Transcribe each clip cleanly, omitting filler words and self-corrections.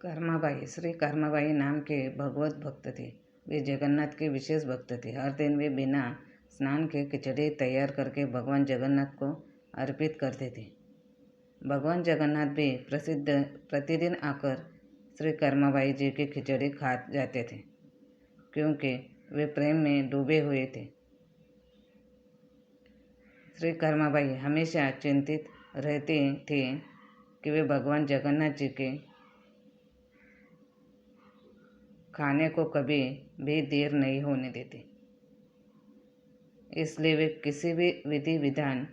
कर्माबाई श्री कर्माबाई नाम के भगवत भक्त थे। वे जगन्नाथ के विशेष भक्त थे। हर दिन वे बिना स्नान के खिचड़ी तैयार करके भगवान जगन्नाथ को अर्पित करते थे। भगवान जगन्नाथ भी प्रतिदिन आकर श्री कर्माबाई जी की खिचड़ी खा जाते थे, क्योंकि वे प्रेम में डूबे हुए थे। श्री कर्माबाई हमेशा चिंतित रहती थी कि वे भगवान जगन्नाथ जी के खाने को कभी भी देर नहीं होने देते। इसलिए वे किसी भी विधि विधान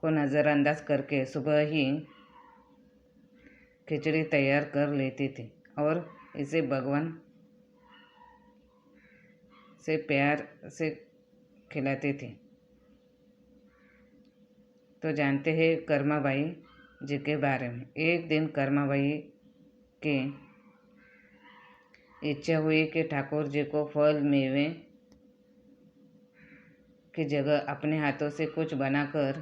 को नज़रअंदाज करके सुबह ही खिचड़ी तैयार कर लेती थी और इसे भगवान से प्यार से खिलाती थी। तो जानते हैं कर्माबाई जी के बारे में। एक दिन कर्माबाई की इच्छा हुई कि ठाकुर जी को फल मेवे की जगह अपने हाथों से कुछ बनाकर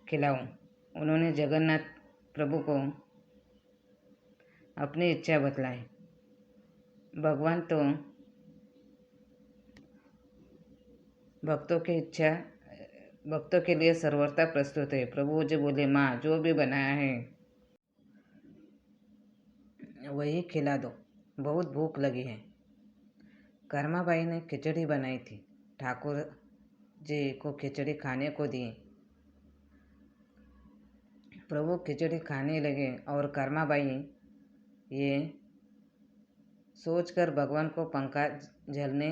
खिलाऊं। उन्होंने जगन्नाथ प्रभु को अपनी इच्छा बतलाई। भगवान तो भक्तों के लिए सर्वथा प्रस्तुत है। प्रभु जी बोले, माँ जो भी बनाया है वही खिला दो, बहुत भूख लगी है। कर्माबाई ने खिचड़ी बनाई थी, ठाकुर जी को खिचड़ी खाने को दी। प्रभु खिचड़ी खाने लगे और कर्माबाई ये सोचकर भगवान को पंखा झलने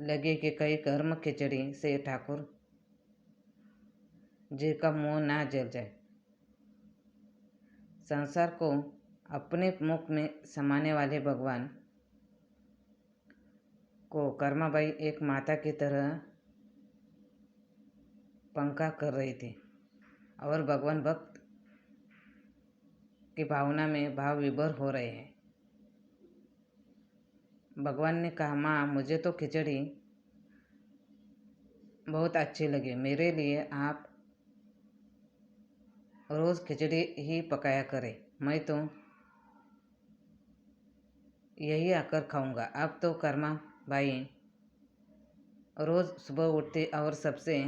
लगे कि कहीं गर्म खिचड़ी से ठाकुर जी का मुंह ना जल जाए। संसार को अपने मुख में समाने वाले भगवान को कर्माबाई एक माता की तरह पंखा कर रही थी और भगवान भक्त की भावना में भाव विभोर हो रहे हैं। भगवान ने कहा, माँ मुझे तो खिचड़ी बहुत अच्छी लगी। मेरे लिए आप रोज़ खिचड़ी ही पकाया करें, मैं तो यही आकर खाऊंगा। अब तो कर्माबाई रोज़ सुबह उठती और सबसे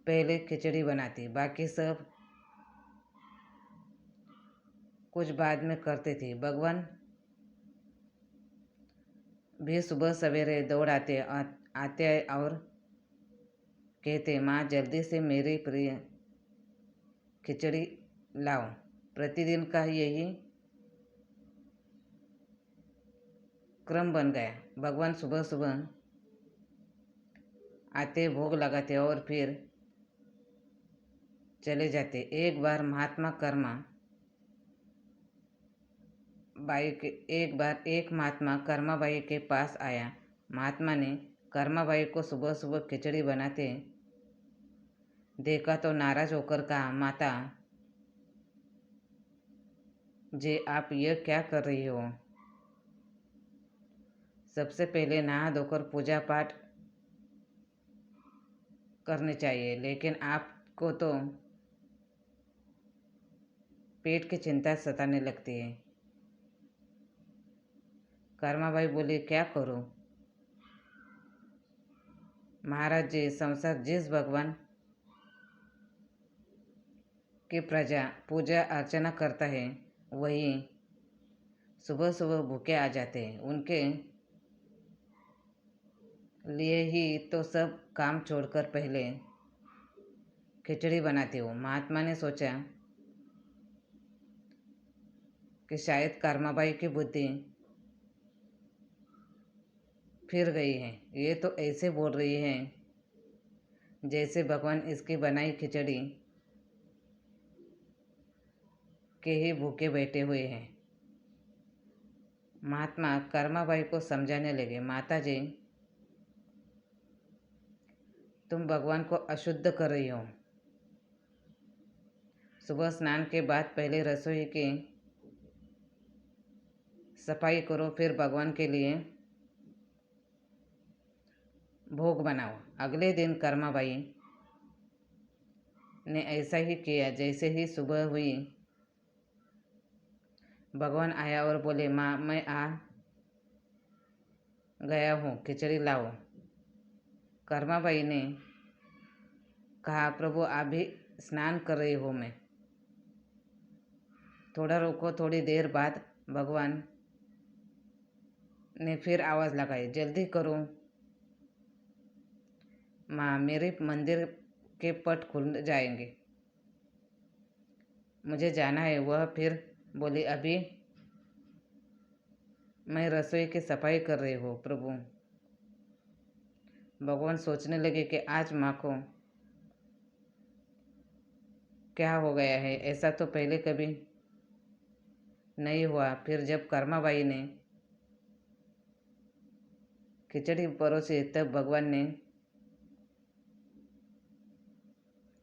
पहले खिचड़ी बनाती, बाकी सब कुछ बाद में करती थी। भगवान भी सुबह सवेरे दौड़ आते और कहते, माँ जल्दी से मेरी प्रिय खिचड़ी लाओ। प्रतिदिन का यही क्रम बन गया। भगवान सुबह सुबह आते, भोग लगाते और फिर चले जाते। एक बार एक महात्मा कर्माबाई के पास आया। महात्मा ने कर्माबाई को सुबह सुबह खिचड़ी बनाते देखा तो नाराज होकर कहा, माता जी आप यह क्या कर रही हो? सबसे पहले नहा धोकर पूजा पाठ करने चाहिए, लेकिन आपको तो पेट की चिंता सताने लगती है। कर्माबाई बोली, क्या करूं महाराज जी, संसार जिस भगवान की प्रजा पूजा अर्चना करता है वही सुबह सुबह भूखे आ जाते हैं। उनके लिए ही तो सब काम छोड़कर पहले खिचड़ी बनाती हूँ। महात्मा ने सोचा कि शायद कर्माबाई की बुद्धि फिर गई है। ये तो ऐसे बोल रही है जैसे भगवान इसकी बनाई खिचड़ी के ही भूखे बैठे हुए हैं। महात्मा कर्माबाई को समझाने लगे, माता जी तुम भगवान को अशुद्ध कर रही हो। सुबह स्नान के बाद पहले रसोई की सफाई करो, फिर भगवान के लिए भोग बनाओ। अगले दिन कर्माबाई ने ऐसा ही किया। जैसे ही सुबह हुई, भगवान आया और बोले, माँ मैं आ गया हूँ, खिचड़ी लाओ। कर्माबाई ने कहा, प्रभु आप भी स्नान कर रही हो। मैं थोड़ा रुको। थोड़ी देर बाद भगवान ने फिर आवाज़ लगाई, जल्दी करो माँ, मेरे मंदिर के पट खुल जाएंगे, मुझे जाना है। वह फिर बोली, अभी मैं रसोई की सफाई कर रही हूँ प्रभु। भगवान सोचने लगे कि आज माँ को क्या हो गया है, ऐसा तो पहले कभी नहीं हुआ। फिर जब कर्माबाई ने खिचड़ी परोसी तब भगवान ने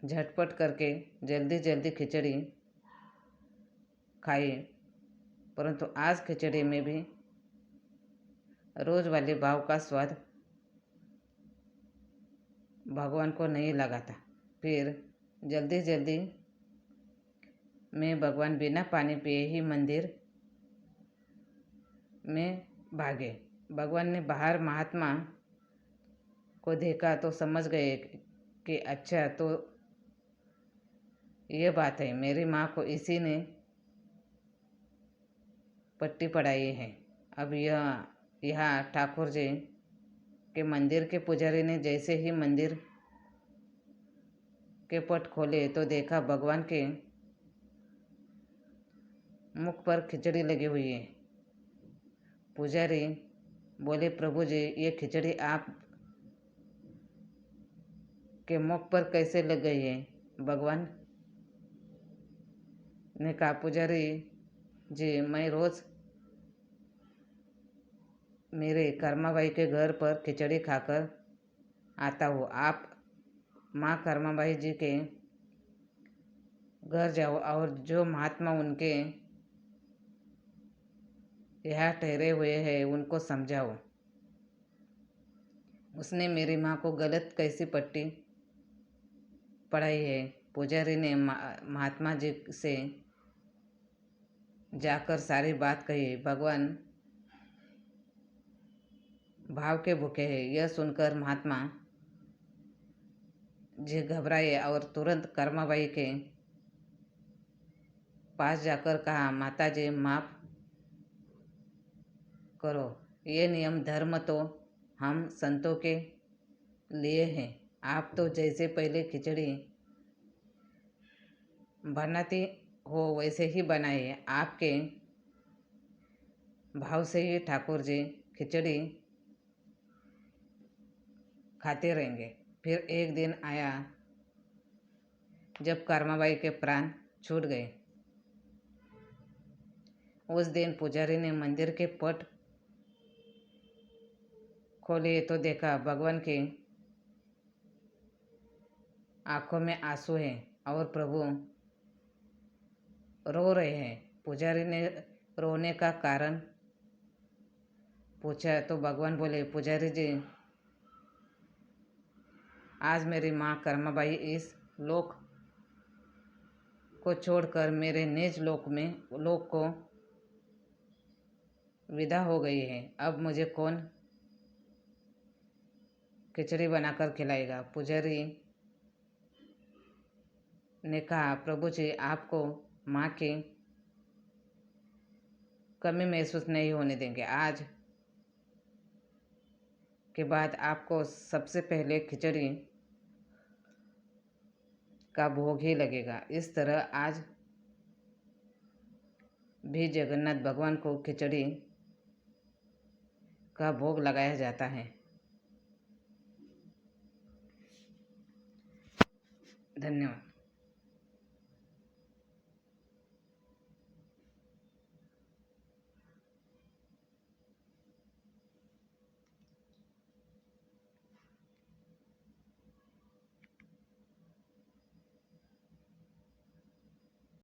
झटपट करके जल्दी जल्दी खिचड़ी खाई। परंतु आज खिचड़ी में भी रोज वाले भाव का स्वाद भगवान को नहीं लगा था। फिर जल्दी जल्दी में भगवान बिना पानी पिए ही मंदिर में भागे। भगवान ने बाहर महात्मा को देखा तो समझ गए कि अच्छा तो ये बात है, मेरी माँ को इसी ने पट्टी पढ़ाई है। अब यहाँ ठाकुर जी के मंदिर के पुजारी ने जैसे ही मंदिर के पट खोले तो देखा भगवान के मुख पर खिचड़ी लगी हुई है। पुजारी बोले, प्रभु जी ये खिचड़ी आप के मुख पर कैसे लग गई है? भगवान ने कहा, पुजारी जी मैं रोज़ मेरे कर्माबाई के घर पर खिचड़ी खाकर आता हूँ। आप माँ कर्माबाई जी के घर जाओ और जो महात्मा उनके यहाँ ठहरे हुए हैं उनको समझाओ, उसने मेरी माँ को गलत कैसी पट्टी पढ़ाई है। पुजारी ने महात्मा जी से जाकर सारी बात कही। भगवान भाव के भूखे हैं। यह सुनकर महात्मा जी घबराए और तुरंत कर्माबाई के पास जाकर कहा, माता जी माफ करो, ये नियम धर्म तो हम संतों के लिए हैं। आप तो जैसे पहले खिचड़ी बनाती हो वैसे ही बनाइए। आपके भाव से ही ठाकुर जी खिचड़ी खाते रहेंगे। फिर एक दिन आया जब कर्माबाई के प्राण छूट गए। उस दिन पुजारी ने मंदिर के पट खोले तो देखा भगवान की आंखों में आंसू हैं और प्रभु रो रहे हैं। पुजारी ने रोने का कारण पूछा तो भगवान बोले, पुजारी जी आज मेरी माँ कर्माबाई इस लोक को छोड़कर मेरे निज लोक को विदा हो गई है। अब मुझे कौन खिचड़ी बनाकर खिलाएगा? पुजारी ने कहा, प्रभु जी आपको माँ की कमी महसूस नहीं होने देंगे। आज के बाद आपको सबसे पहले खिचड़ी का भोग ही लगेगा। इस तरह आज भी जगन्नाथ भगवान को खिचड़ी का भोग लगाया जाता है। धन्यवाद।